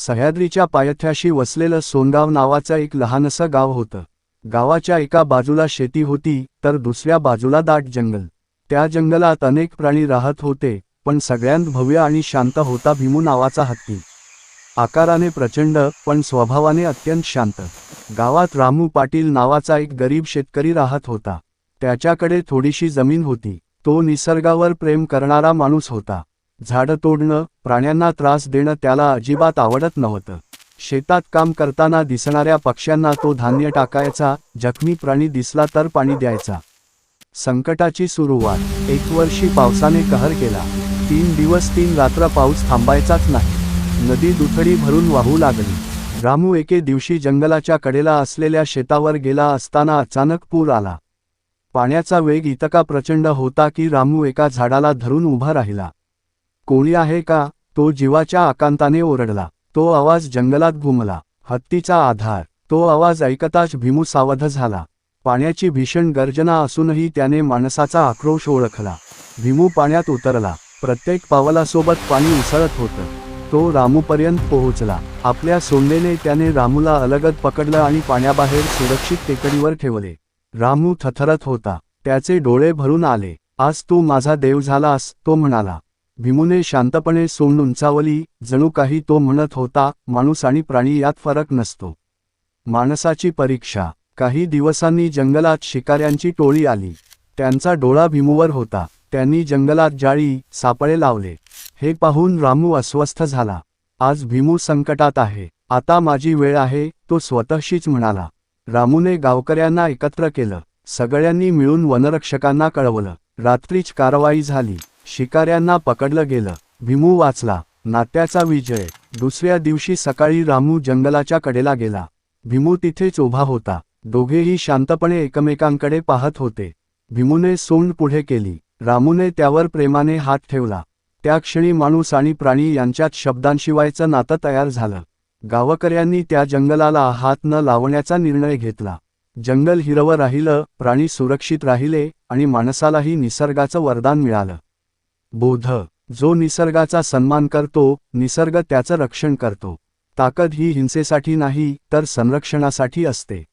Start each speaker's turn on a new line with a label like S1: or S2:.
S1: सह्याद्रीच्या पायथ्याशी वसलेलं सोनगाव नावाचं एक लहानसं गाव होतं. गावाच्या एका बाजूला शेती होती तर दुसऱ्या बाजूला दाट जंगल. त्या जंगलात अनेक प्राणी राहत होते, पण सगळ्यांत भव्य आणि शांत होता भीमू नावाचा हत्ती. आकाराने प्रचंड पण स्वभावाने अत्यंत शांत. गावात रामू पाटील नावाचा एक गरीब शेतकरी राहत होता. त्याच्याकडे थोडीशी जमीन होती. तो निसर्गावर प्रेम करणारा माणूस होता. झाडं तोडणं, प्राण्यांना त्रास देणं त्याला अजिबात आवडत नव्हतं. शेतात काम करताना दिसणाऱ्या पक्ष्यांना तो धान्य टाकायचा, जखमी प्राणी दिसला तर पाणी द्यायचा. संकटाची सुरुवात. एक वर्षी पावसाने कहर केला. 3 दिवस 3 रात्र पाऊस थांबायचाच नाही. नदी दुथडी भरून वाहू लागली. रामू एके दिवशी जंगलाच्या कडेला असलेल्या शेतावर गेला असताना अचानक पूर आला. पाण्याचा वेग इतका प्रचंड होता की रामू एका झाडाला धरून उभा राहिला. कोणी आहे का? तो जीवाच्या आकांताने ओरडला. तो आवाज जंगलात घुमला. हत्तीचा आधार. तो आवाज ऐकताच भीमू सावध झाला. पाण्याची भीषण गर्जना असूनही त्याने माणसाचा आक्रोश ओळखला. भीमू पाण्यात उतरला. प्रत्येक पावलासोबत पाणी उसळत होतं. तो रामूपर्यंत पोहोचला. आपल्या सोंडेने त्याने रामूला अलगद पकडलं आणि पाण्याबाहेर सुरक्षित टेकडीवर ठेवले. रामू थरथरत होता. त्याचे डोळे भरून आले. आज तू माझा देव झालास, तो म्हणाला. भीमूने शांतपणे सोंड उंचावली, जणू काही तो म्हणत होता, माणूस आणि प्राणी यात फरक नसतो. माणसाची परीक्षा. काही दिवसांनी जंगलात शिकाऱ्यांची टोळी आली. त्यांचा डोळा भीमूवर होता. त्यांनी जंगलात जाळी, सापळे लावले. हे पाहून रामू अस्वस्थ झाला. आज भीमू संकटात आहे. आता माझी वेळ आहे, तो स्वतःशीच म्हणाला. रामूने गावकऱ्यांना एकत्र केलं. सगळ्यांनी मिळून वनरक्षकांना कळवलं. रात्रीच कारवाई झाली. शिकाऱ्यांना पकडलं गेलं. भीमू वाचला. नात्याचा विजय. दुसऱ्या दिवशी सकाळी रामू जंगलाच्या कडेला गेला. भीमू तिथेच उभा होता. दोघेही शांतपणे एकमेकांकडे पाहत होते. भीमूने सोंड पुढे केली. रामूने त्यावर प्रेमाने हात ठेवला. त्या क्षणी माणूस आणि प्राणी यांच्यात शब्दांशिवायचं नातं तयार झालं. गावकऱ्यांनी त्या जंगलाला हात न लावण्याचा निर्णय घेतला. जंगल हिरवं राहिलं, प्राणी सुरक्षित राहिले आणि माणसालाही निसर्गाचं वरदान मिळालं. बोध. जो निसर्गाचा सन्मान करतो, निसर्ग त्याचं रक्षण करतो. ताकद ही हिंसेसाठी नाही, तर संरक्षणासाठी असते.